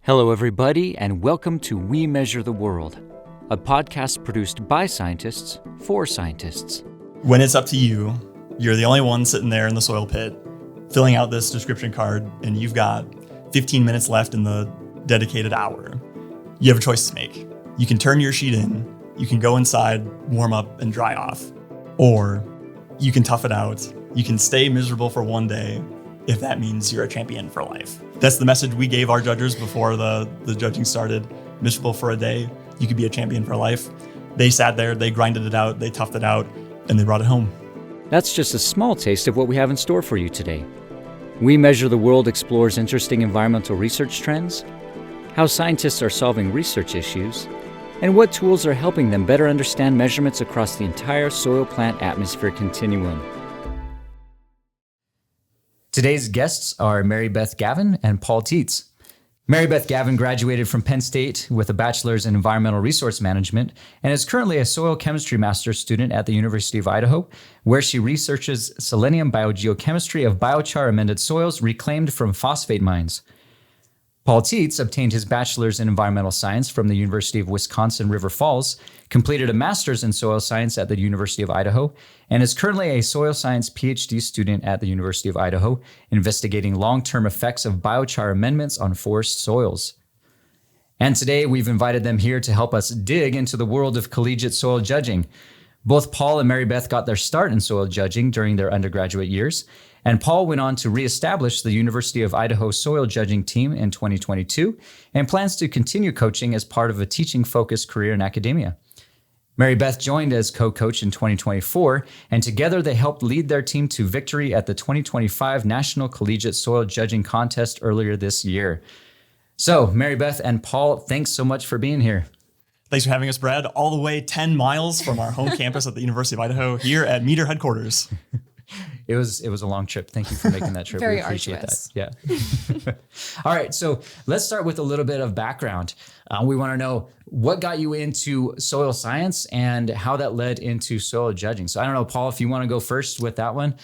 Hello, everybody, and welcome to We Measure the World, a podcast produced by scientists for scientists. When it's up to you, you're the only one sitting there in the soil pit, filling out this description card, and you've got 15 minutes left in the dedicated hour. You have a choice to make. You can turn your sheet in, you can go inside, warm up, and dry off. Or you can tough it out. You can stay miserable for one day if that means you're a champion for life. That's the message we gave our judges before the judging started. Miserable for a day, you could be a champion for life. They sat there, they grinded it out, they toughed it out, and they brought it home. That's just a small taste of what we have in store for you today. We Measure the World explores interesting environmental research trends, how scientists are solving research issues, and what tools are helping them better understand measurements across the entire soil-plant atmosphere continuum. Today's guests are MaryBeth Gavin and Paul Tietz. MaryBeth Gavin graduated from Penn State with a bachelor's in environmental resource management and is currently a soil chemistry master's student at the University of Idaho, where she researches selenium biogeochemistry of biochar amended soils reclaimed from phosphate mines. Paul Tietz obtained his bachelor's in environmental science from the University of Wisconsin River Falls, completed a master's in soil science at the University of Idaho, and is currently a soil science PhD student at the University of Idaho, investigating long-term effects of biochar amendments on forest soils. And today we've invited them here to help us dig into the world of collegiate soil judging. Both Paul and MaryBeth got their start in soil judging during their undergraduate years, and Paul went on to reestablish the University of Idaho soil judging team in 2022 and plans to continue coaching as part of a teaching-focused career in academia. MaryBeth joined as co-coach in 2024, and together they helped lead their team to victory at the 2025 National Collegiate Soil Judging Contest earlier this year. So, MaryBeth and Paul, thanks so much for being here. Thanks for having us, Brad, all the way 10 miles from our home campus at the University of Idaho here at Meter headquarters. It was a long trip. Thank you for making that trip. Very we appreciate arduous. that. Yeah. All right. So let's start with a little bit of background. We want to know what got you into soil science and how that led into soil judging. So I don't know, Paul, if you want to go first with that one.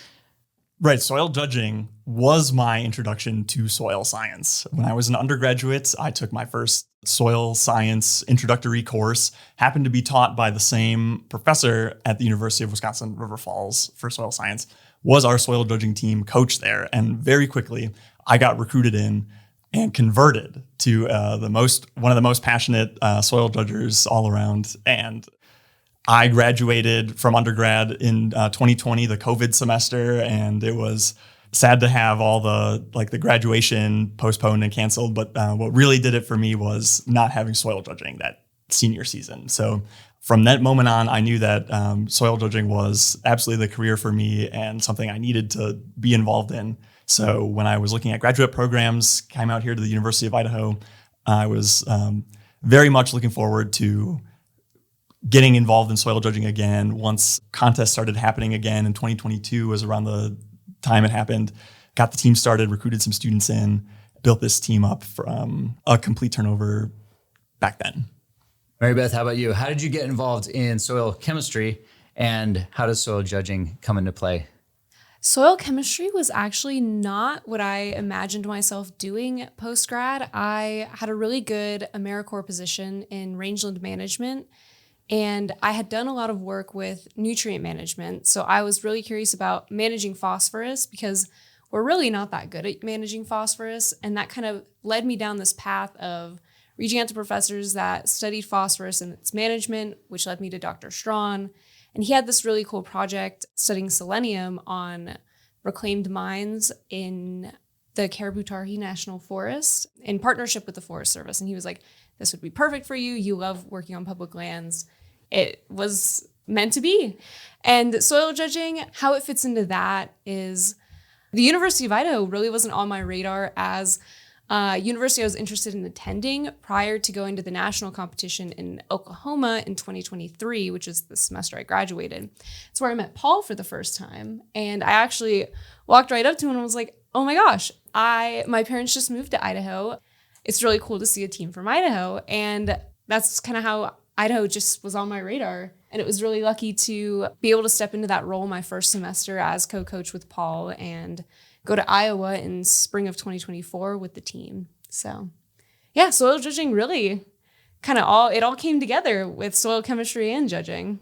Right. Soil judging was my introduction to soil science. When I was an undergraduate, I took my first soil science introductory course, happened to be taught by the same professor at the University of Wisconsin River Falls for soil science, was our soil judging team coach there. And very quickly, I got recruited in and converted to one of the most passionate soil judgers all around. And I graduated from undergrad in 2020, the COVID semester, and it was sad to have all the graduation postponed and canceled. But what really did it for me was not having soil judging that senior season. So from that moment on, I knew that soil judging was absolutely the career for me and something I needed to be involved in. So when I was looking at graduate programs, came out here to the University of Idaho, I was very much looking forward to getting involved in soil judging again. Once contests started happening again in 2022 was around the time it happened, got the team started, recruited some students in, built this team up from a complete turnover back then. MaryBeth, how about you? How did you get involved in soil chemistry and how does soil judging come into play? Soil chemistry was actually not what I imagined myself doing post-grad. I had a really good AmeriCorps position in rangeland management, and I had done a lot of work with nutrient management. So I was really curious about managing phosphorus because we're really not that good at managing phosphorus. And that kind of led me down this path of reaching out to professors that studied phosphorus and its management, which led me to Dr. Strawn. And he had this really cool project studying selenium on reclaimed mines in the Caribou-Targhee National Forest in partnership with the Forest Service. And he was like, this would be perfect for you. You love working on public lands. It was meant to be. And soil judging, how it fits into that is the University of Idaho really wasn't on my radar as a university I was interested in attending prior to going to the national competition in Oklahoma in 2023, which is the semester I graduated. It's where I met Paul for the first time. And I actually walked right up to him and was like, oh my gosh, my parents just moved to Idaho. It's really cool to see a team from Idaho. And that's kind of how Idaho just was on my radar. And it was really lucky to be able to step into that role my first semester as co-coach with Paul and go to Iowa in spring of 2024 with the team. So Yeah, soil judging really kind of all came together with soil chemistry and judging.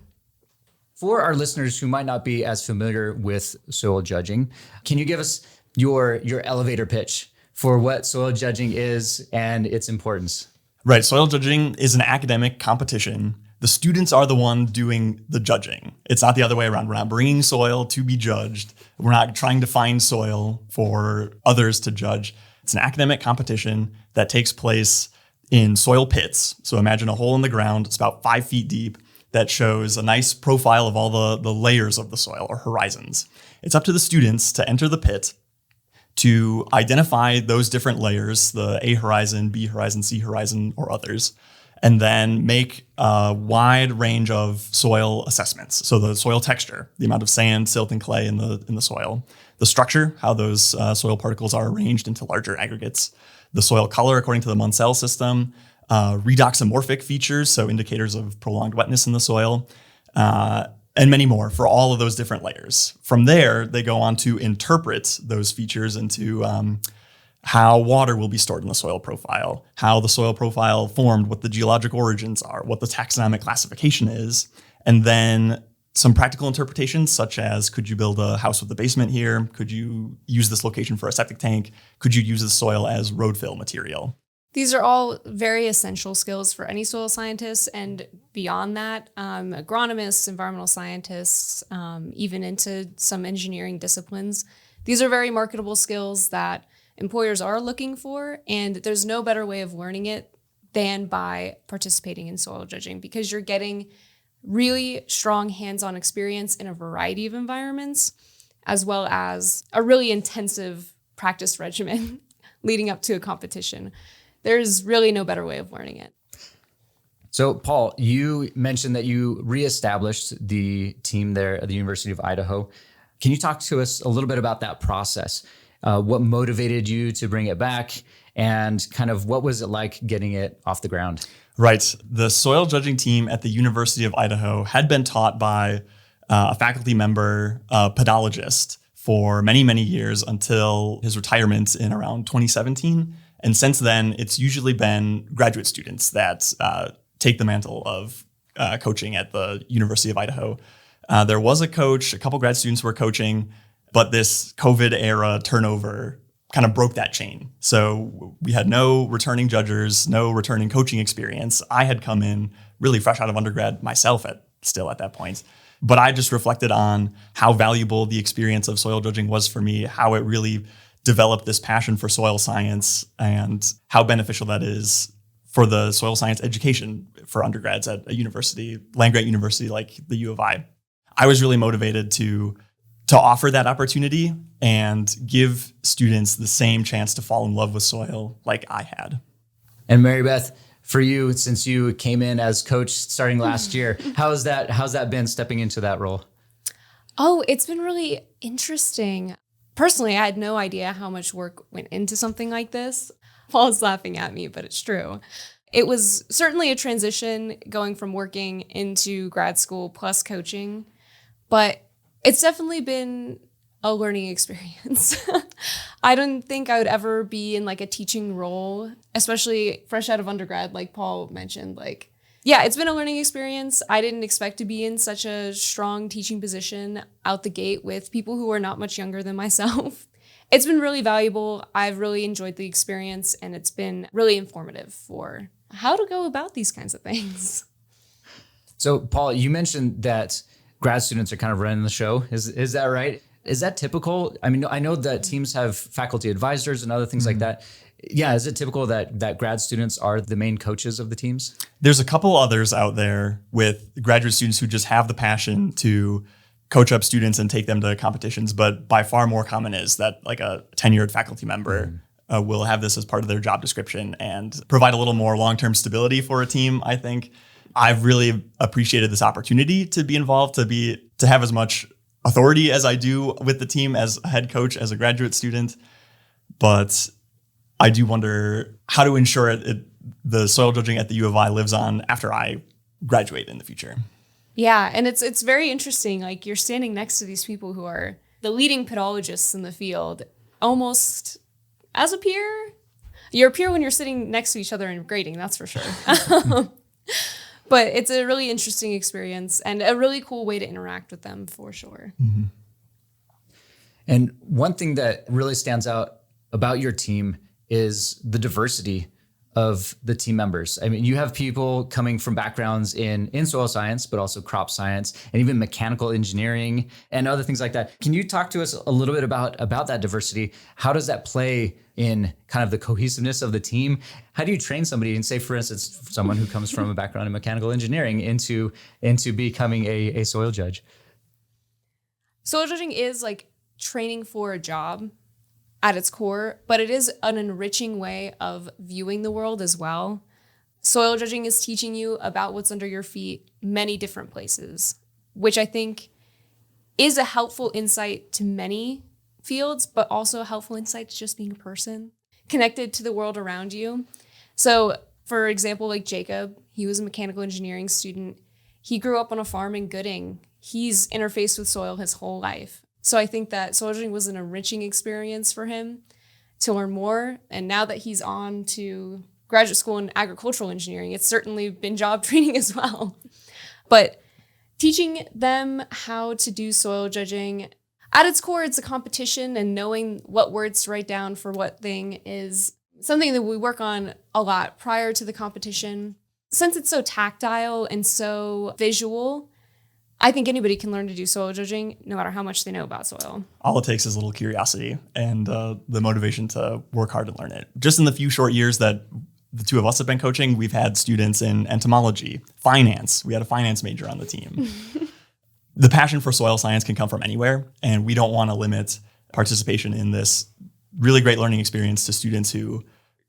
For our listeners who might not be as familiar with soil judging, can you give us your elevator pitch for what soil judging is and its importance? Right. Soil judging is an academic competition. The students are the one doing the judging. It's not the other way around. We're not bringing soil to be judged. We're not trying to find soil for others to judge. It's an academic competition that takes place in soil pits. So imagine a hole in the ground. It's about 5 feet deep that shows a nice profile of all the layers of the soil or horizons. It's up to the students to enter the pit to identify those different layers, the A horizon, B horizon, C horizon, or others, and then make a wide range of soil assessments. So the soil texture, the amount of sand, silt, and clay in the soil, the structure, how those soil particles are arranged into larger aggregates, the soil color according to the Munsell system, redoxamorphic features, so indicators of prolonged wetness in the soil, and many more for all of those different layers. From there, they go on to interpret those features into how water will be stored in the soil profile, how the soil profile formed, what the geologic origins are, what the taxonomic classification is, and then some practical interpretations such as, could you build a house with a basement here? Could you use this location for a septic tank? Could you use the soil as road fill material? These are all very essential skills for any soil scientist, and beyond that, agronomists, environmental scientists, even into some engineering disciplines. These are very marketable skills that employers are looking for, and there's no better way of learning it than by participating in soil judging, because you're getting really strong hands-on experience in a variety of environments, as well as a really intensive practice regimen leading up to a competition. There's really no better way of learning it. So, Paul, you mentioned that you reestablished the team there at the University of Idaho. Can you talk to us a little bit about that process? What motivated you to bring it back, and kind of what was it like getting it off the ground? Right. The soil judging team at the University of Idaho had been taught by a faculty member, a pedologist, for many, many years until his retirement in around 2017. And since then, it's usually been graduate students that take the mantle of coaching at the University of Idaho. There was a coach, a couple grad students were coaching, but this COVID era turnover kind of broke that chain. So we had no returning judges, no returning coaching experience. I had come in really fresh out of undergrad myself at that point. But I just reflected on how valuable the experience of soil judging was for me, how it really developed this passion for soil science, and how beneficial that is for the soil science education for undergrads at a university, land-grant university like the U of I. I was really motivated to offer that opportunity and give students the same chance to fall in love with soil like I had. And MaryBeth, for you, since you came in as coach starting last year, how's that been stepping into that role? Oh, it's been really interesting. Personally, I had no idea how much work went into something like this. Paul's laughing at me, but it's true. It was certainly a transition going from working into grad school plus coaching, but it's definitely been a learning experience. I don't think I would ever be in like a teaching role, especially fresh out of undergrad, like Paul mentioned. Yeah, it's been a learning experience. I didn't expect to be in such a strong teaching position out the gate with people who are not much younger than myself. It's been really valuable. I've really enjoyed the experience, and it's been really informative for how to go about these kinds of things. So, Paul, you mentioned that grad students are kind of running the show. Is that right? Is that typical? I mean, I know that teams have faculty advisors and other things like that. Yeah, is it typical that grad students are the main coaches of the teams? There's a couple others out there with graduate students who just have the passion to coach up students and take them to competitions, but by far more common is that like a tenured faculty member will have this as part of their job description and provide a little more long-term stability for a team, I think. I've really appreciated this opportunity to be involved, to have as much authority as I do with the team as a head coach, as a graduate student. But I do wonder how to ensure the soil judging at the U of I lives on after I graduate in the future. Yeah, and it's very interesting. Like, you're standing next to these people who are the leading pedologists in the field, almost as a peer. You're a peer when you're sitting next to each other and grading, that's for sure. But it's a really interesting experience and a really cool way to interact with them for sure. Mm-hmm. And one thing that really stands out about your team is the diversity of the team members. I mean, you have people coming from backgrounds in soil science, but also crop science and even mechanical engineering and other things like that. Can you talk to us a little bit about that diversity? How does that play in kind of the cohesiveness of the team? How do you train somebody, and say, for instance, someone who comes from a background in mechanical engineering into becoming a soil judge? Soil judging is like training for a job at its core, but it is an enriching way of viewing the world as well. Soil judging is teaching you about what's under your feet many different places, which I think is a helpful insight to many fields, but also a helpful insight to just being a person connected to the world around you. So, for example, like Jacob, he was a mechanical engineering student. He grew up on a farm in Gooding. He's interfaced with soil his whole life. So I think that soil judging was an enriching experience for him to learn more. And now that he's on to graduate school in agricultural engineering, it's certainly been job training as well. But teaching them how to do soil judging, at its core, it's a competition, and knowing what words to write down for what thing is something that we work on a lot prior to the competition. Since it's so tactile and so visual, I think anybody can learn to do soil judging no matter how much they know about soil. All it takes is a little curiosity and the motivation to work hard and learn it. Just in the few short years that the two of us have been coaching, we've had students in entomology, finance. We had a finance major on the team. The passion for soil science can come from anywhere, and we don't want to limit participation in this really great learning experience to students who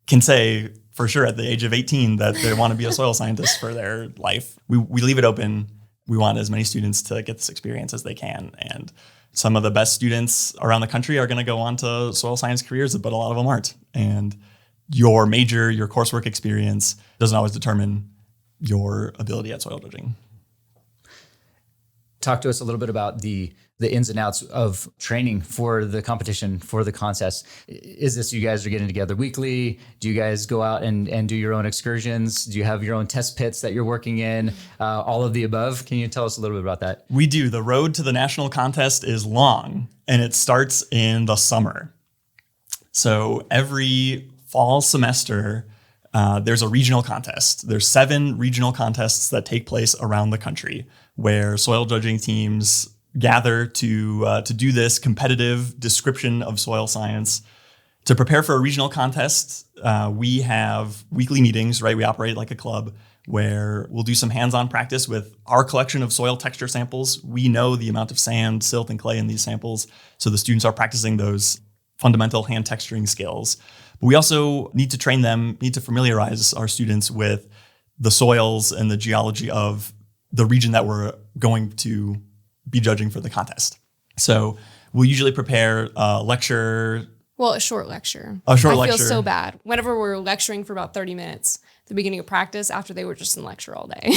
can say for sure at the age of 18 that they want to be a soil scientist for their life. We leave it open. We want as many students to get this experience as they can. And some of the best students around the country are going to go on to soil science careers, but a lot of them aren't. And your major, your coursework experience doesn't always determine your ability at soil judging. Talk to us a little bit about the ins and outs of training for the competition, for the contest. Is this you guys are getting together weekly? Do you guys go out and do your own excursions? Do you have your own test pits that you're working in? All of the above? Can you tell us a little bit about that? We do. The road to the national contest is long, and it starts in the summer. So every fall semester, there's a regional contest. There's 7 regional contests that take place around the country where soil judging teams gather to do this competitive description of soil science. To prepare for a regional contest, we have weekly meetings, right? We operate like a club where we'll do some hands-on practice with our collection of soil texture samples. We know the amount of sand, silt, and clay in these samples, so the students are practicing those fundamental hand texturing skills. But we also need to train them, need to familiarize our students with the soils and the geology of the region that we're going to be judging for the contest. So we'll usually prepare a lecture. Well, a short lecture. I feel so bad. Whenever we're lecturing for about 30 minutes at the beginning of practice after they were just in lecture all day.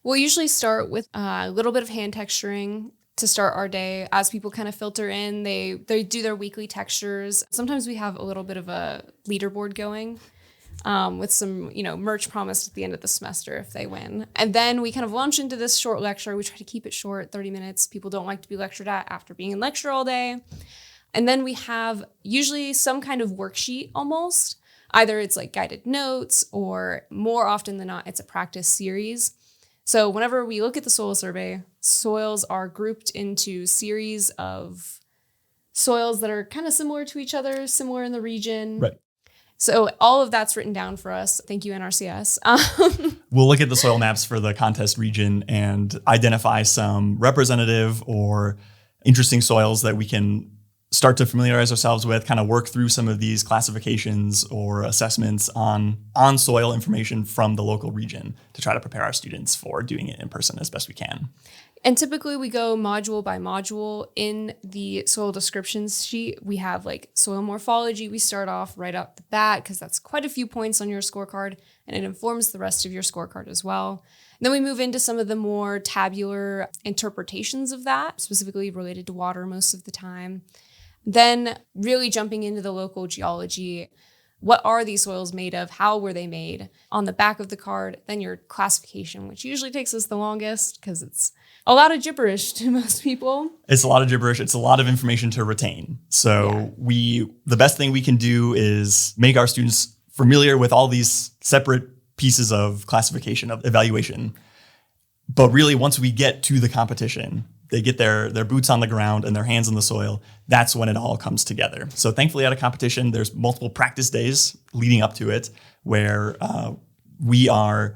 We'll usually start with a little bit of hand texturing to start our day. As people kind of filter in, they do their weekly textures. Sometimes we have a little bit of a leaderboard going with some, merch promised at the end of the semester if they win. And then we kind of launch into this short lecture. We try to keep it short, 30 minutes. People don't like to be lectured at after being in lecture all day. And then we have usually some kind of worksheet almost. Either it's like guided notes, or more often than not, it's a practice series. So whenever we look at the soil survey, soils are grouped into series of soils that are kind of similar to each other, similar in the region. Right. So all of that's written down for us. Thank you, NRCS. We'll look at the soil maps for the contest region and identify some representative or interesting soils that we can start to familiarize ourselves with, kind of work through some of these classifications or assessments on soil information from the local region to try to prepare our students for doing it in person as best we can. And typically we go module by module. In the soil descriptions sheet, we have like soil morphology. We start off right out the bat because that's quite a few points on your scorecard, and it informs the rest of your scorecard as well. And then we move into some of the more tabular interpretations of that, specifically related to water most of the time. Then really jumping into the local geology. what are these soils made of? How were they made? On the back of the card, then your classification, which usually takes us the longest because it's a lot of gibberish to most people. It's a lot of gibberish. It's a lot of information to retain. So the best thing we can do is make our students familiar with all these separate pieces of classification, of evaluation. But really, once we get to the competition, they get their boots on the ground and their hands in the soil. That's when it all comes together. So thankfully at a competition, there's multiple practice days leading up to it where we are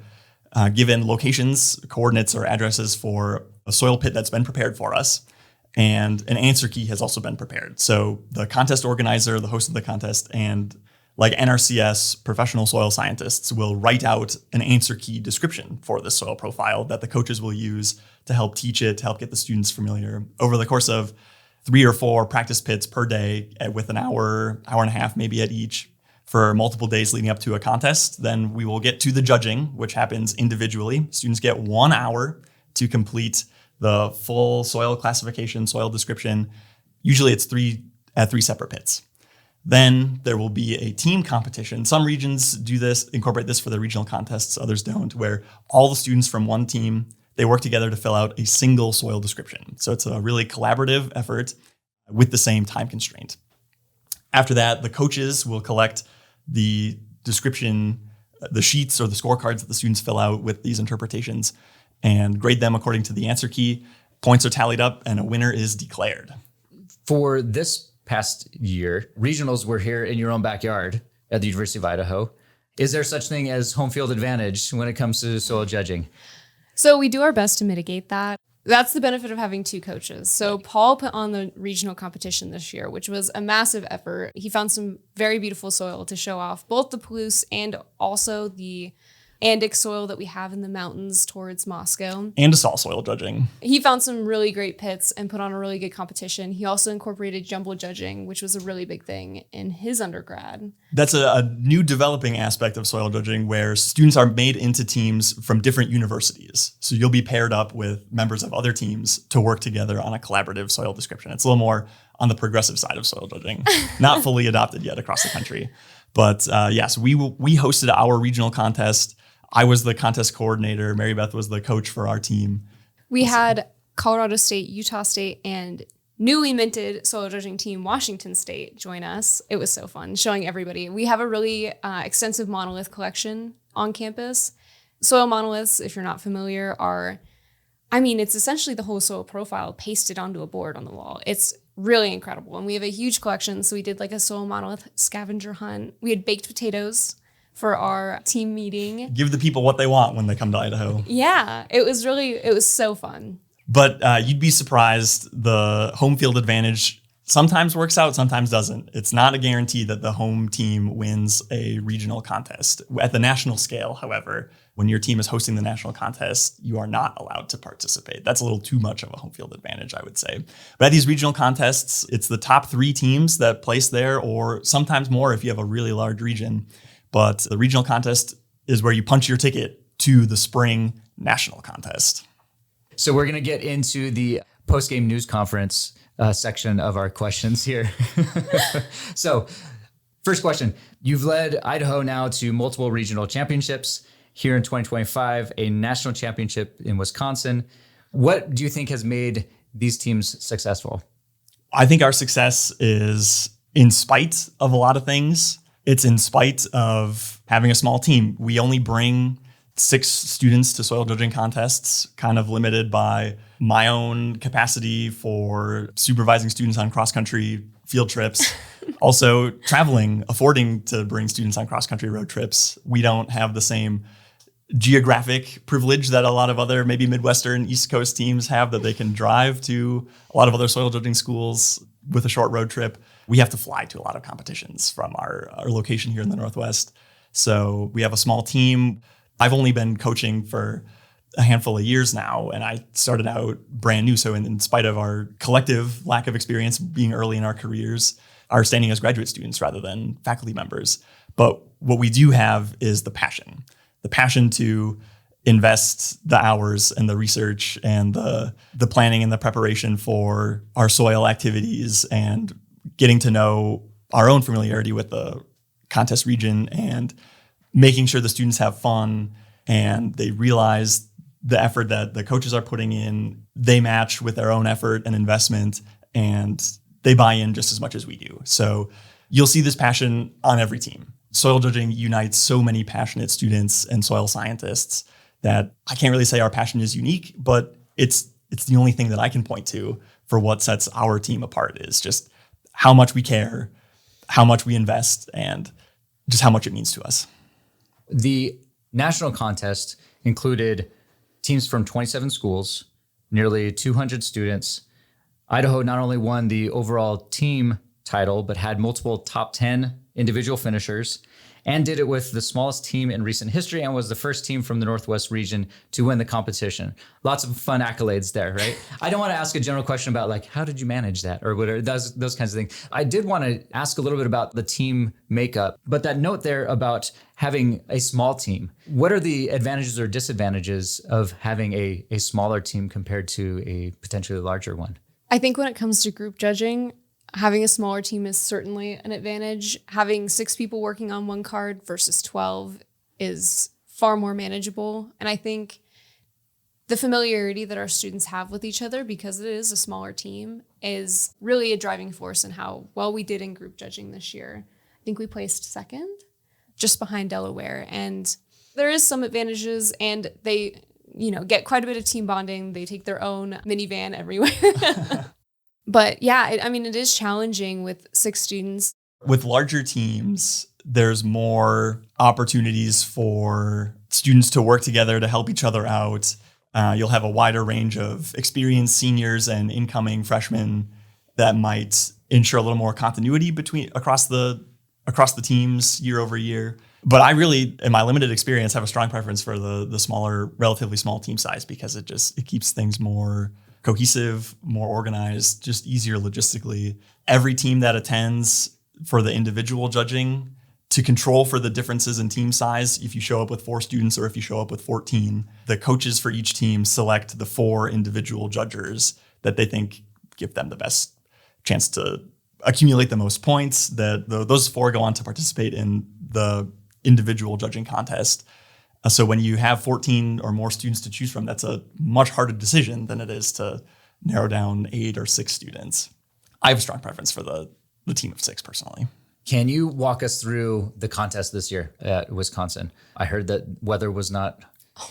given locations, coordinates, or addresses for a soil pit that's been prepared for us. And an answer key has also been prepared. So the contest organizer, the host of the contest, and like NRCS, professional soil scientists will write out an answer key description for this soil profile that the coaches will use to help teach it, to help get the students familiar. Over the course of 3 or 4 practice pits per day with an hour and a half maybe at each for multiple days leading up to a contest, then we will get to the judging, which happens individually. Students get 1 hour to complete the full soil classification, soil description. Usually it's 3 separate pits. Then there will be a team competition. Some regions do this, incorporate this for their regional contests, others don't, where all the students from one team, they work together to fill out a single soil description. So it's a really collaborative effort with the same time constraint. After that, the coaches will collect the description, the sheets or the scorecards that the students fill out with these interpretations and grade them according to the answer key. Points are tallied up and a winner is declared. For this past year, regionals were here in your own backyard at the University of Idaho. Is there such thing as home field advantage when it comes to soil judging? So we do our best to mitigate that. That's the benefit of having 2 coaches. So Paul put on the regional competition this year, which was a massive effort. He found some very beautiful soil to show off, both the Palouse and also the Andic soil that we have in the mountains towards Moscow. And assault soil judging. He found some really great pits and put on a really good competition. He also incorporated jumbo judging, which was a really big thing in his undergrad. That's a new developing aspect of soil judging where students are made into teams from different universities. So you'll be paired up with members of other teams to work together on a collaborative soil description. It's a little more on the progressive side of soil judging, not fully adopted yet across the country. But yes, we hosted our regional contest. I was the contest coordinator. MaryBeth was the coach for our team. We had Colorado State, Utah State, and newly minted soil judging team Washington State join us. It was so fun showing everybody. We have a really extensive monolith collection on campus. Soil monoliths, if you're not familiar, it's essentially the whole soil profile pasted onto a board on the wall. It's really incredible. And we have a huge collection. So we did like a soil monolith scavenger hunt. We had baked potatoes for our team meeting. Give the people what they want when they come to Idaho. Yeah, it was so fun. But you'd be surprised, the home field advantage sometimes works out, sometimes doesn't. It's not a guarantee that the home team wins a regional contest. At the national scale, however, when your team is hosting the national contest, you are not allowed to participate. That's a little too much of a home field advantage, I would say. But at these regional contests, it's the top 3 teams that place there, or sometimes more if you have a really large region. But the regional contest is where you punch your ticket to the spring national contest. So we're going to get into the post-game news conference section of our questions here. So first question, you've led Idaho now to multiple regional championships. Here in 2025, a national championship in Wisconsin. What do you think has made these teams successful? I think our success is in spite of a lot of things. It's in spite of having a small team. We only bring 6 students to soil judging contests, kind of limited by my own capacity for supervising students on cross-country field trips. Also traveling, affording to bring students on cross-country road trips. We don't have the same geographic privilege that a lot of other maybe Midwestern East Coast teams have, that they can drive to a lot of other soil judging schools with a short road trip. We have to fly to a lot of competitions from our location here in the Northwest. So we have a small team. I've only been coaching for a handful of years now, and I started out brand new. So in spite of our collective lack of experience being early in our careers, our standing as graduate students rather than faculty members. But what we do have is the passion to invest the hours and the research and the planning and the preparation for our soil activities and getting to know our own familiarity with the contest region and making sure the students have fun and they realize the effort that the coaches are putting in, they match with their own effort and investment, and they buy in just as much as we do. So you'll see this passion on every team. Soil judging unites so many passionate students and soil scientists that I can't really say our passion is unique, but it's the only thing that I can point to for what sets our team apart, is just how much we care, how much we invest, and just how much it means to us. The national contest included teams from 27 schools, nearly 200 students. Idaho not only won the overall team title, but had multiple top 10 individual finishers, and did it with the smallest team in recent history, and was the first team from the Northwest region to win the competition. Lots of fun accolades there, right? I don't want to ask a general question about like, how did you manage that, or whatever, those kinds of things. I did want to ask a little bit about the team makeup, but that note there about having a small team. What are the advantages or disadvantages of having a smaller team compared to a potentially larger one? I think when it comes to group judging, having a smaller team is certainly an advantage. Having 6 people working on one card versus 12 is far more manageable. And I think the familiarity that our students have with each other, because it is a smaller team, is really a driving force in how well we did in group judging this year. I think we placed second, just behind Delaware. And there is some advantages, and they, get quite a bit of team bonding. They take their own minivan everywhere. But yeah, it is challenging with 6 students. With larger teams, there's more opportunities for students to work together to help each other out. You'll have a wider range of experienced seniors and incoming freshmen that might ensure a little more continuity across the teams year over year. But I really, in my limited experience, have a strong preference for the smaller, relatively small team size, because it keeps things more cohesive, more organized, just easier logistically. Every team that attends for the individual judging, to control for the differences in team size, if you show up with 4 students or if you show up with 14, the coaches for each team select the 4 individual judgers that they think give them the best chance to accumulate the most points. Those 4 go on to participate in the individual judging contest. So when you have 14 or more students to choose from, that's a much harder decision than it is to narrow down 8 or 6 students. I have a strong preference for the team of 6 personally. Can you walk us through the contest this year at Wisconsin? I heard that weather was not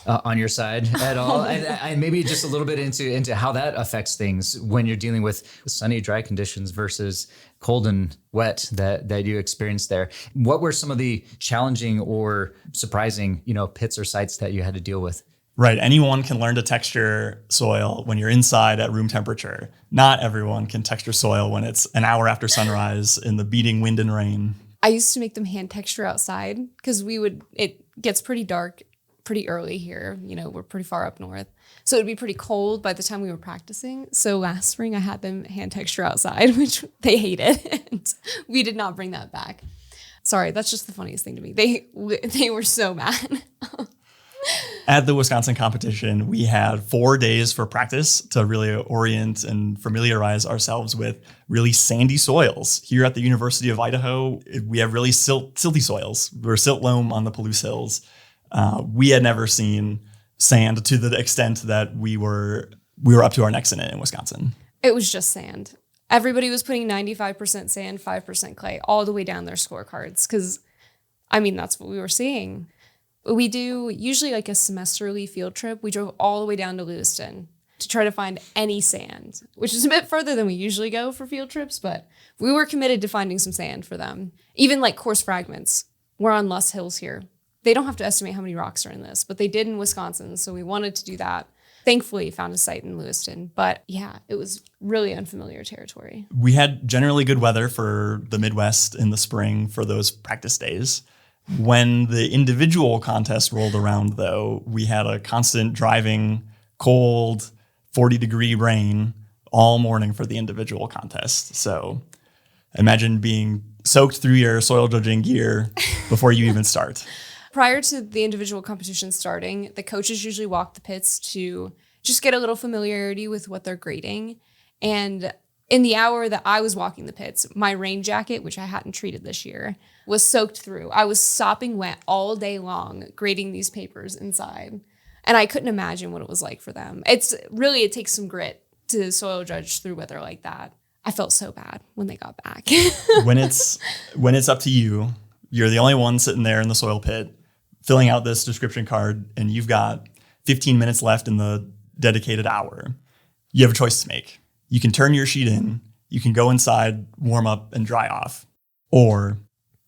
on your side at all. And maybe just a little bit into how that affects things when you're dealing with sunny, dry conditions versus cold and wet that you experienced there. What were some of the challenging or surprising, pits or sites that you had to deal with? Right. Anyone can learn to texture soil when you're inside at room temperature. Not everyone can texture soil when it's an hour after sunrise in the beating wind and rain. I used to make them hand texture outside because it gets pretty dark pretty early here. We're pretty far up north. So it'd be pretty cold by the time we were practicing. So last spring I had them hand texture outside, which they hated. And we did not bring that back. Sorry, that's just the funniest thing to me. They were so mad. At the Wisconsin competition, we had 4 days for practice to really orient and familiarize ourselves with really sandy soils. Here at the University of Idaho, we have really silty soils. We're silt loam on the Palouse Hills. We had never seen sand to the extent that we were up to our necks in it in Wisconsin. It was just sand. Everybody was putting 95% sand, 5% clay all the way down their scorecards because, that's what we were seeing. We do usually like a semesterly field trip. We drove all the way down to Lewiston to try to find any sand, which is a bit further than we usually go for field trips, but we were committed to finding some sand for them. Even like coarse fragments. We're on Luss Hills here. They don't have to estimate how many rocks are in this, but they did in Wisconsin, so we wanted to do that. Thankfully, found a site in Lewiston, but yeah, it was really unfamiliar territory. We had generally good weather for the Midwest in the spring for those practice days. When the individual contest rolled around, though, we had a constant driving, cold, 40-degree rain all morning for the individual contest. So imagine being soaked through your soil judging gear before you even start. Prior to the individual competition starting, the coaches usually walk the pits to just get a little familiarity with what they're grading. And In the hour that I was walking the pits, my rain jacket, which I hadn't treated this year, was soaked through. I was sopping wet all day long grading these papers inside. And I couldn't imagine what it was like for them. It takes some grit to soil judge through weather like that. I felt so bad when they got back. when it's up to you, you're the only one sitting there in the soil pit, filling out this description card, and you've got 15 minutes left in the dedicated hour. You have a choice to make. You can turn your sheet in, you can go inside, warm up, and dry off. Or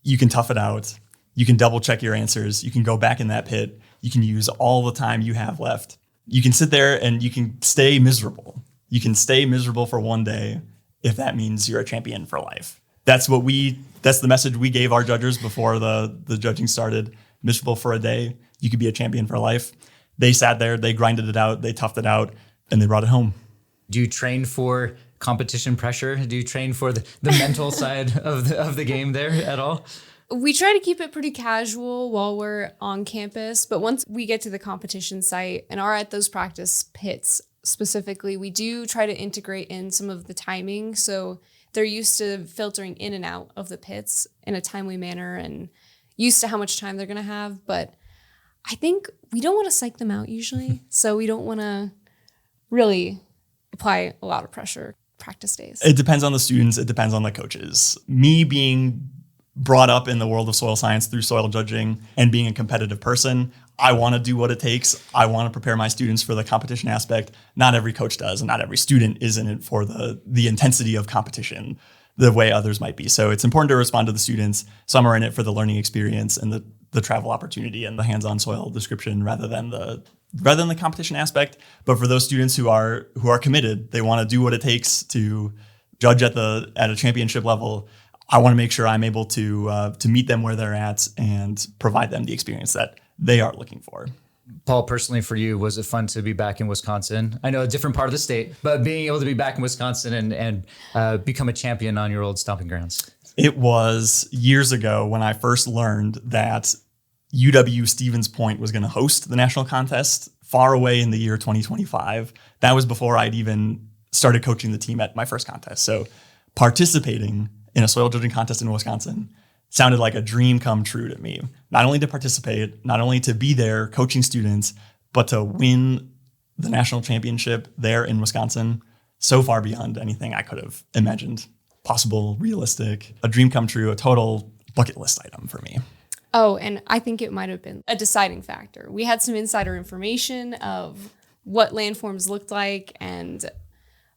you can tough it out. You can double check your answers. You can go back in that pit. You can use all the time you have left. You can sit there and you can stay miserable. You can stay miserable for one day if that means you're a champion for life. That's the message we gave our judges before the judging started. Miserable for a day, you could be a champion for life. They sat there, they grinded it out, they toughed it out, and they brought it home. Do you train for competition pressure? Do you train for the mental side of the game there at all? We try to keep it pretty casual while we're on campus, but once we get to the competition site and are at those practice pits specifically, we do try to integrate in some of the timing. So they're used to filtering in and out of the pits in a timely manner and used to how much time they're going to have. But I think we don't want to psych them out usually. So we don't want to really apply a lot of pressure practice days. It depends on the students. It depends on the coaches. Me being brought up in the world of soil science through soil judging and being a competitive person, I want to do what it takes. I want to prepare my students for the competition aspect. Not every coach does, and not every student is in it for the intensity of competition the way others might be. So it's important to respond to the students. Some are in it for the learning experience and the travel opportunity and the hands-on soil description rather than the competition aspect. But for those students who are committed, they want to do what it takes to judge at a championship level. I want to make sure I'm able to meet them where they're at and provide them the experience that they are looking for. Paul, personally for you, was it fun to be back in Wisconsin? I know a different part of the state, but being able to be back in Wisconsin and become a champion on your old stomping grounds. It was years ago when I first learned that UW Stevens Point was going to host the national contest far away in the year 2025. That was before I'd even started coaching the team at my first contest. So participating in a soil judging contest in Wisconsin sounded like a dream come true to me. Not only to participate, not only to be there coaching students, but to win the national championship there in Wisconsin, so far beyond anything I could have imagined possible, realistic, a dream come true, a total bucket list item for me. Oh, and I think it might have been a deciding factor. We had some insider information of what landforms looked like, and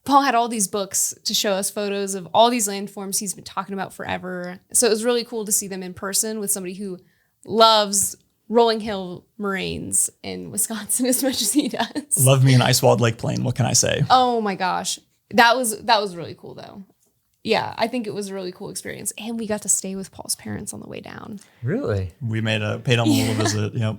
Paul had all these books to show us photos of all these landforms he's been talking about forever. So it was really cool to see them in person with somebody who loves rolling hill moraines in Wisconsin as much as he does. Love me an ice-walled lake plain. What can I say? Oh my gosh. That was really cool though. Yeah, I think it was a really cool experience. And we got to stay with Paul's parents on the way down. Really? We paid them a little visit. Yep.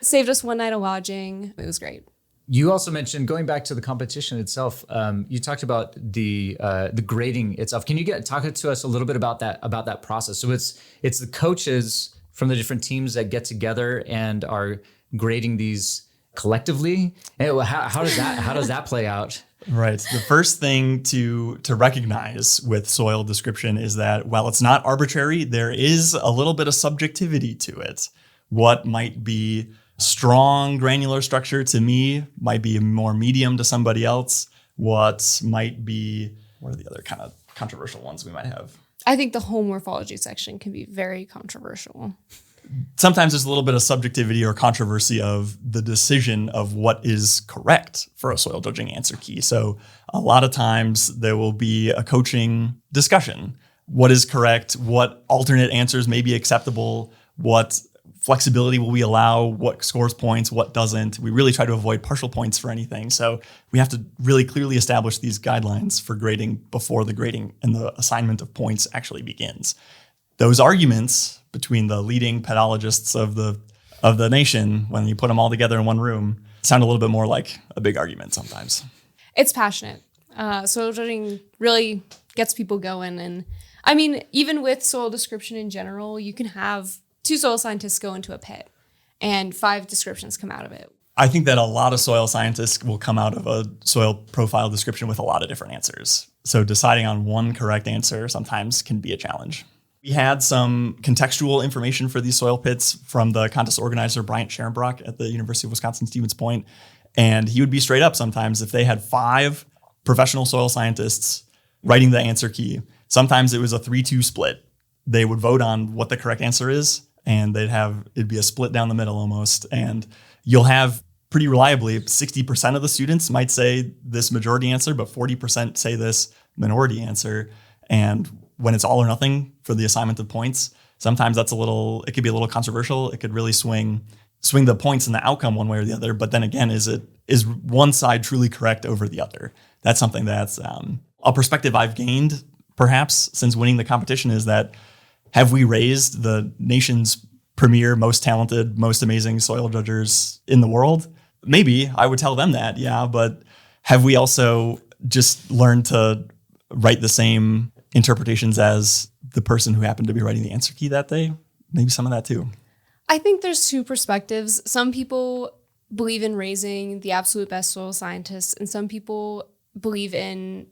Saved us one night of lodging. It was great. You also mentioned, going back to the competition itself, you talked about the grading itself. Can you talk to us a little bit about that process? So it's the coaches from the different teams that get together and are grading these collectively. And how does that play out? Right. The first thing to recognize with soil description is that while it's not arbitrary, there is a little bit of subjectivity to it. What might be strong granular structure to me might be more medium to somebody else. What are the other kind of controversial ones we might have? I think the whole morphology section can be very controversial. Sometimes there's a little bit of subjectivity or controversy of the decision of what is correct for a soil judging answer key. So a lot of times there will be a coaching discussion. What is correct? What alternate answers may be acceptable? What flexibility will we allow? What scores points? What doesn't? We really try to avoid partial points for anything. So we have to really clearly establish these guidelines for grading before the grading and the assignment of points actually begins. Those arguments between the leading pedologists of the nation, when you put them all together in one room, sound a little bit more like a big argument sometimes. It's passionate. Soil judging really gets people going. And I mean, even with soil description in general, you can have 2 soil scientists go into a pit and 5 descriptions come out of it. I think that a lot of soil scientists will come out of a soil profile description with a lot of different answers. So deciding on one correct answer sometimes can be a challenge. We had some contextual information for these soil pits from the contest organizer, Bryant Scherenbrock at the University of Wisconsin-Stevens Point. And he would be straight up sometimes if they had 5 professional soil scientists writing the answer key. Sometimes it was a 3-2 split. They would vote on what the correct answer is, and it'd be a split down the middle almost. And you'll have pretty reliably 60% of the students might say this majority answer, but 40% say this minority answer. And when it's all or nothing for the assignment of points, sometimes it could be a little controversial. It could really swing the points and the outcome one way or the other. But then again, is one side truly correct over the other? That's something that's a perspective I've gained perhaps since winning the competition, is that have we raised the nation's premier, most talented, most amazing soil judgers in the world? Maybe I would tell them that, yeah. But have we also just learned to write the same interpretations as the person who happened to be writing the answer key that day? Maybe some of that too. I think there's 2 perspectives. Some people believe in raising the absolute best soil scientists, and some people believe in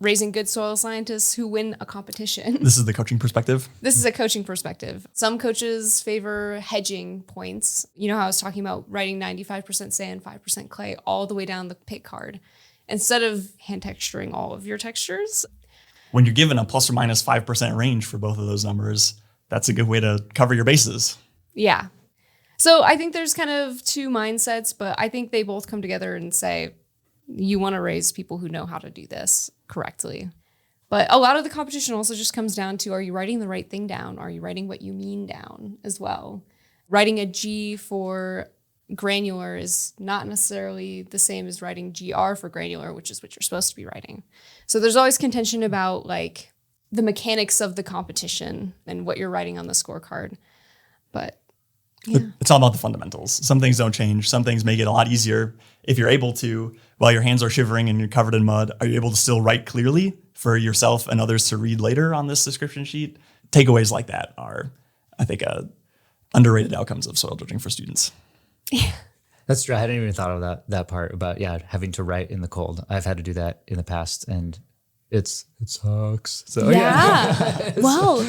raising good soil scientists who win a competition. This is the coaching perspective? This is a coaching perspective. Some coaches favor hedging points. You know how I was talking about writing 95% sand, 5% clay, all the way down the pit card, instead of hand texturing all of your textures. When you're given a plus or minus 5% range for both of those numbers, that's a good way to cover your bases. Yeah. So I think there's kind of 2 mindsets, but I think they both come together and say, you want to raise people who know how to do this correctly. But a lot of the competition also just comes down to, are you writing the right thing down? Are you writing what you mean down as well? Writing a G for granular is not necessarily the same as writing GR for granular, which is what you're supposed to be writing. So there's always contention about like the mechanics of the competition and what you're writing on the scorecard. But yeah. It's all about the fundamentals. Some things don't change. Some things make it a lot easier if you're able to, while your hands are shivering and you're covered in mud, are you able to still write clearly for yourself and others to read later on this description sheet? Takeaways like that are, I think, underrated outcomes of soil judging for students. Yeah. That's true. I hadn't even thought of that part about, having to write in the cold. I've had to do that in the past, and it sucks. So yeah. Well,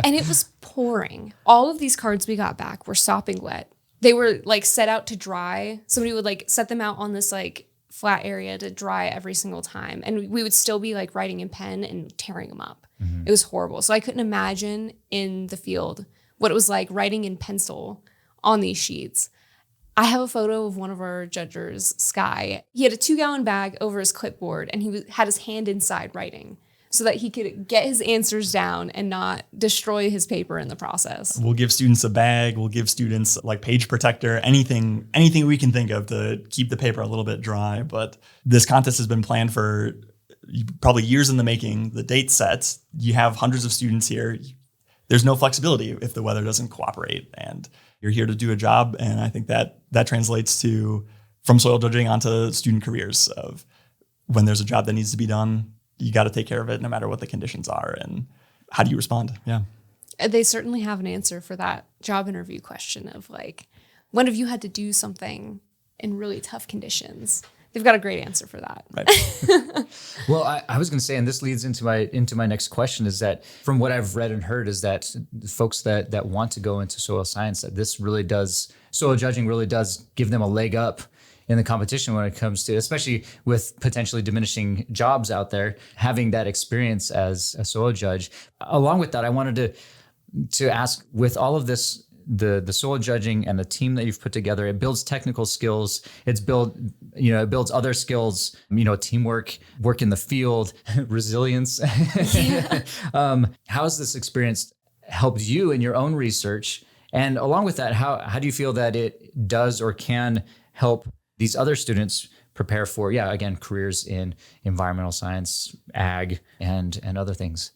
and it was pouring. All of these cards we got back were sopping wet. They were like set out to dry. Somebody would like set them out on this like flat area to dry every single time. And we would still be like writing in pen and tearing them up. Mm-hmm. It was horrible. So I couldn't imagine in the field what it was like writing in pencil on these sheets. I have a photo of one of our judges, Sky. He had a 2-gallon bag over his clipboard, and he had his hand inside writing so that he could get his answers down and not destroy his paper in the process. We'll give students a bag. We'll give students like page protector, anything we can think of to keep the paper a little bit dry. But this contest has been planned for probably years in the making. The date's set. You have hundreds of students here. There's no flexibility if the weather doesn't cooperate, and you're here to do a job. And I think that translates from soil judging onto student careers of when there's a job that needs to be done, you got to take care of it no matter what the conditions are. And how do you respond? Yeah. They certainly have an answer for that job interview question of like, when have you had to do something in really tough conditions? They've got a great answer for that. Right. Well, I was going to say, and this leads into my next question, is that from what I've read and heard is that folks that want to go into soil science, that soil judging really does give them a leg up in the competition when it comes to, especially with potentially diminishing jobs out there, having that experience as a soil judge. Along with that, I wanted to ask, with all of this, the soil judging and the team that you've put together, it builds technical skills. It builds other skills, teamwork, work in the field, resilience. Yeah. How has this experience helped you in your own research? And along with that, how do you feel that it does or can help these other students prepare for, again, careers in environmental science, ag, and other things?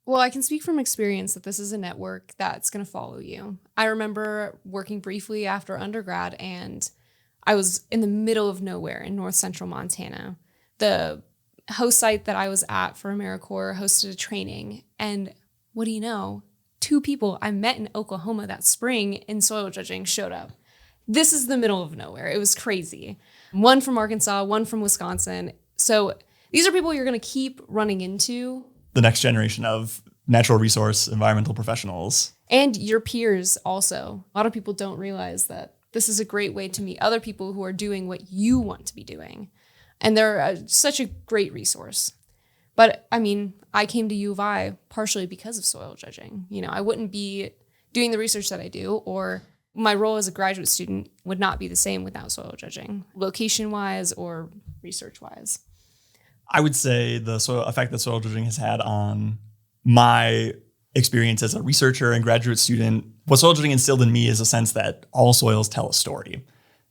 Well, I can speak from experience that this is a network that's going to follow you. I remember working briefly after undergrad, and I was in the middle of nowhere in north central Montana. The host site that I was at for AmeriCorps hosted a training, and what do you know? 2 people I met in Oklahoma that spring in soil judging showed up. This is the middle of nowhere. It was crazy. One from Arkansas, one from Wisconsin. So these are people you're going to keep running into. The next generation of natural resource environmental professionals. And your peers also. A lot of people don't realize that this is a great way to meet other people who are doing what you want to be doing. And they're such a great resource. But I mean, I came to U of I partially because of soil judging. You know, I wouldn't be doing the research that I do, or my role as a graduate student would not be the same without soil judging, location-wise or research-wise. I would say the effect that soil judging has had on my experience as a researcher and graduate student, what soil judging instilled in me is a sense that all soils tell a story.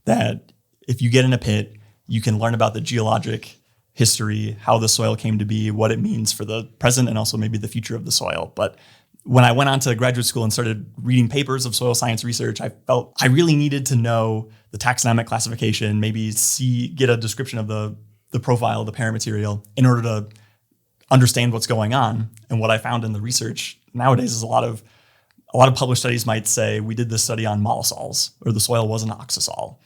That if you get in a pit, you can learn about the geologic history, how the soil came to be, what it means for the present and also maybe the future of the soil. But when I went on to graduate school and started reading papers of soil science research, I felt I really needed to know the taxonomic classification, maybe get a description of the profile of the parent material in order to understand what's going on. And what I found in the research nowadays is a lot of published studies might say we did this study on mollisols, or the soil was an oxisol.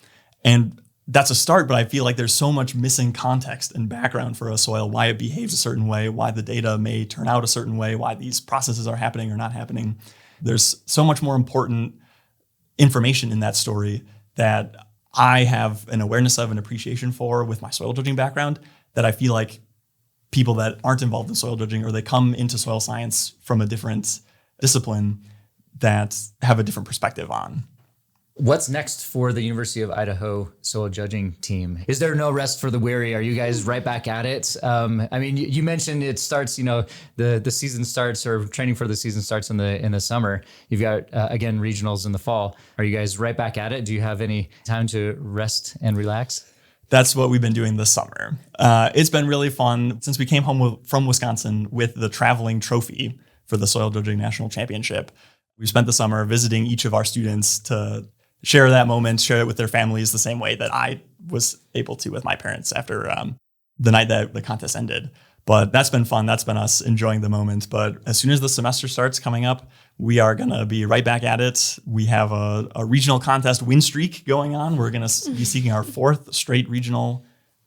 And that's a start, but I feel like there's so much missing context and background for a soil, why it behaves a certain way, why the data may turn out a certain way, why these processes are happening or not happening. There's so much more important information in that story that I have an awareness of and appreciation for with my soil judging background, that I feel like people that aren't involved in soil judging, or they come into soil science from a different discipline, that have a different perspective on. What's next for the University of Idaho soil judging team? Is there no rest for the weary? Are you guys right back at it? I mean, you mentioned it starts, the season starts, or training for the season starts in the summer. You've got, again, regionals in the fall. Are you guys right back at it? Do you have any time to rest and relax? That's what we've been doing this summer. It's been really fun since we came home from Wisconsin with the traveling trophy for the Soil Judging National Championship. We spent the summer visiting each of our students to share that moment, share it with their families the same way that I was able to with my parents after the night that the contest ended. But that's been fun. That's been us enjoying the moment. But as soon as the semester starts coming up, we are going to be right back at it. We have a regional contest win streak going on. We're going to be seeking our 4th straight regional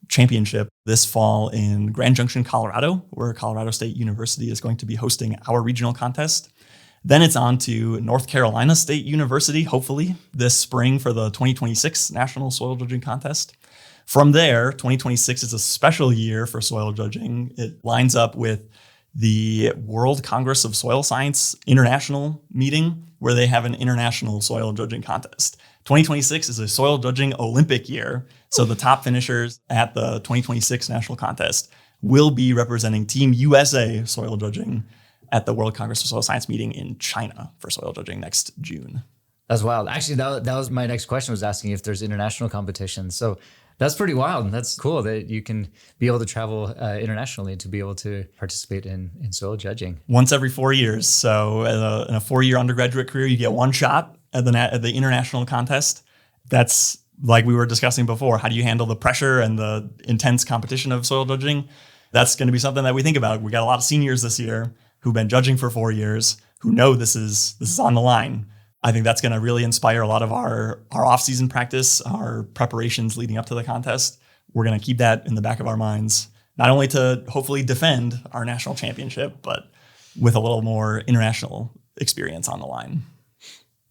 championship this fall in Grand Junction, Colorado, where Colorado State University is going to be hosting our regional contest. Then it's on to North Carolina State University, hopefully this spring, for the 2026 National Soil Judging Contest. From there, 2026 is a special year for soil judging. It lines up with the World Congress of Soil Science International meeting, where they have an international soil judging contest. 2026 is a soil judging Olympic year. So the top finishers at the 2026 National Contest will be representing Team USA soil judging at the World Congress of Soil Science meeting in China for soil judging next June. That's wild. Actually, that was my next question, was asking if there's international competition. So that's pretty wild. That's cool that you can be able to travel internationally to be able to participate in soil judging. Once every 4 years. So in a 4-year undergraduate career, you get one shot at the international contest. That's, like we were discussing before, how do you handle the pressure and the intense competition of soil judging? That's going to be something that we think about. We got a lot of seniors this year who've been judging for 4 years, who know this is on the line. I think that's going to really inspire a lot of our off-season practice, our preparations leading up to the contest. We're going to keep that in the back of our minds, not only to hopefully defend our national championship, but with a little more international experience on the line.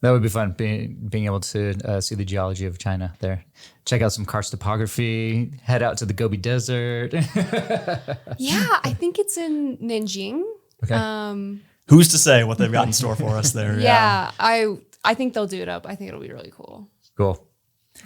That would be fun, being able to see the geology of China there. Check out some karst topography, head out to the Gobi Desert. Yeah, I think it's in Nanjing. Okay. Who's to say what they've got in store for us there? Yeah, I think they'll do it up. I think it'll be really cool. Cool.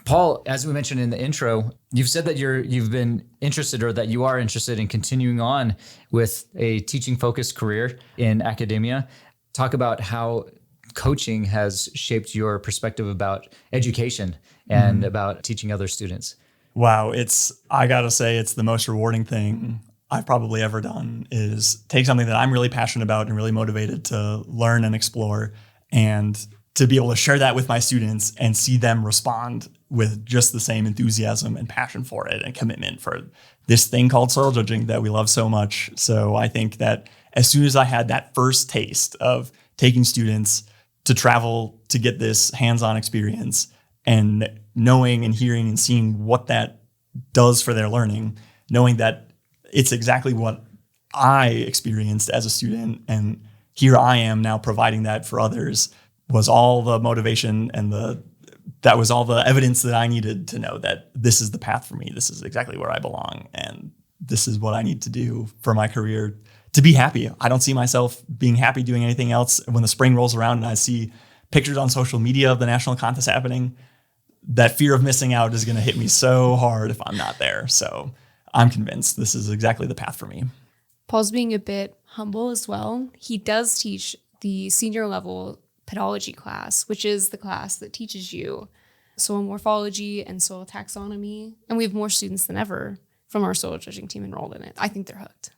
Paul, as we mentioned in the intro, you've said that you've been interested, or that you are interested in continuing on with a teaching-focused career in academia. Talk about how coaching has shaped your perspective about education and about teaching other students. Wow, I gotta say, it's the most rewarding thing I've probably ever done, is take something that I'm really passionate about and really motivated to learn and explore, and to be able to share that with my students and see them respond with just the same enthusiasm and passion for it and commitment for this thing called soil judging that we love so much. So I think that as soon as I had that first taste of taking students to travel to get this hands-on experience and knowing and hearing and seeing what that does for their learning, knowing that it's exactly what I experienced as a student, and here I am now providing that for others, was all the motivation and that was all the evidence that I needed to know that this is the path for me. This is exactly where I belong, and this is what I need to do for my career to be happy. I don't see myself being happy doing anything else. When the spring rolls around and I see pictures on social media of the national contest happening, that fear of missing out is going to hit me so hard if I'm not there. So I'm convinced this is exactly the path for me. Paul's being a bit humble as well. He does teach the senior level pedology class, which is the class that teaches you soil morphology and soil taxonomy. And we have more students than ever from our soil judging team enrolled in it. I think they're hooked.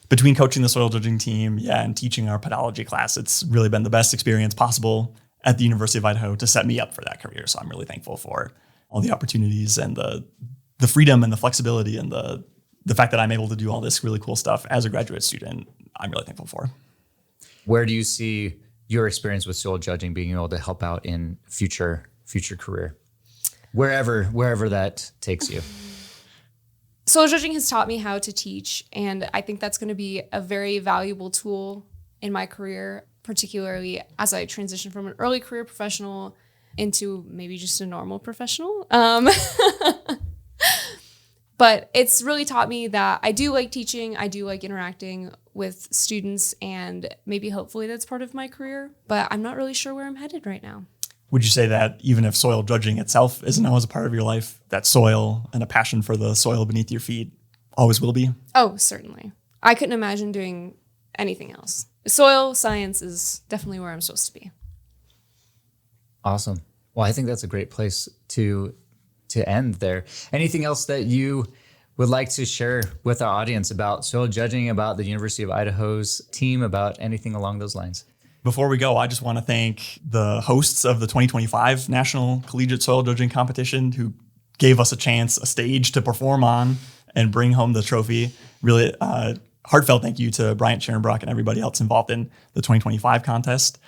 Between coaching the soil judging team, and teaching our pedology class, it's really been the best experience possible at the University of Idaho to set me up for that career. So I'm really thankful for all the opportunities and the freedom and the flexibility and the fact that I'm able to do all this really cool stuff as a graduate student. I'm really thankful for. Where do you see your experience with soil judging being able to help out in future career, wherever that takes you? Soil judging has taught me how to teach, and I think that's going to be a very valuable tool in my career, particularly as I transition from an early career professional into maybe just a normal professional. But it's really taught me that I do like teaching, I do like interacting with students, and maybe hopefully that's part of my career, but I'm not really sure where I'm headed right now. Would you say that even if soil judging itself isn't always a part of your life, that soil and a passion for the soil beneath your feet always will be? Oh, certainly. I couldn't imagine doing anything else. Soil science is definitely where I'm supposed to be. Awesome. Well, I think that's a great place to end there. Anything else that you would like to share with our audience about soil judging, about the University of Idaho's team, about anything along those lines? Before we go, I just want to thank the hosts of the 2025 National Collegiate Soil Judging Competition who gave us a stage to perform on and bring home the trophy. Really heartfelt thank you to Bryant Scherenbrock and everybody else involved in the 2025 contest.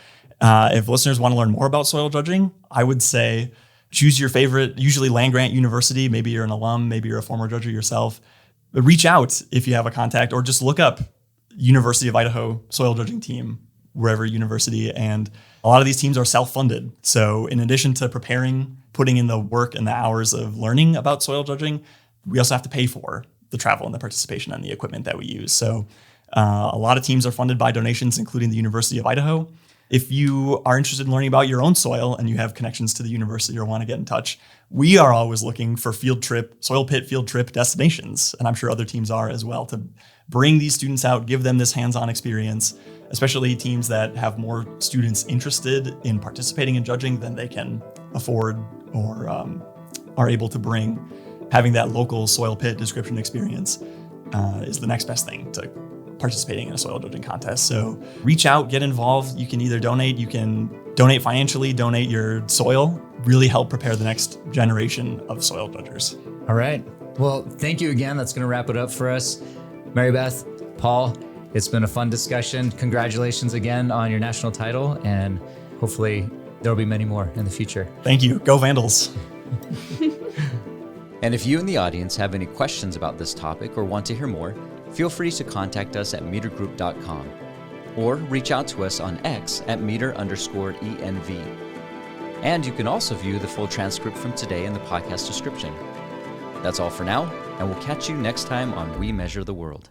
If listeners want to learn more about soil judging, I would say choose your favorite, usually land-grant university. Maybe you're an alum, maybe you're a former judger yourself. But reach out if you have a contact, or just look up University of Idaho soil judging team, wherever university. And a lot of these teams are self-funded. So in addition to putting in the work and the hours of learning about soil judging, we also have to pay for the travel and the participation and the equipment that we use. So a lot of teams are funded by donations, including the University of Idaho. If you are interested in learning about your own soil and you have connections to the university or want to get in touch, we are always looking for soil pit field trip destinations. And I'm sure other teams are as well, to bring these students out, give them this hands-on experience, especially teams that have more students interested in participating in judging than they can afford or are able to bring. Having that local soil pit description experience is the next best thing to participating in a soil judging contest. So reach out, get involved. You can either donate financially, donate your soil, really help prepare the next generation of soil judgers. All right. Well, thank you again. That's going to wrap it up for us. MaryBeth, Paul, it's been a fun discussion. Congratulations again on your national title, and hopefully there'll be many more in the future. Thank you. Go Vandals. And if you in the audience have any questions about this topic or want to hear more, feel free to contact us at metergroup.com or reach out to us on X at meter_ENV. And you can also view the full transcript from today in the podcast description. That's all for now, and we'll catch you next time on We Measure the World.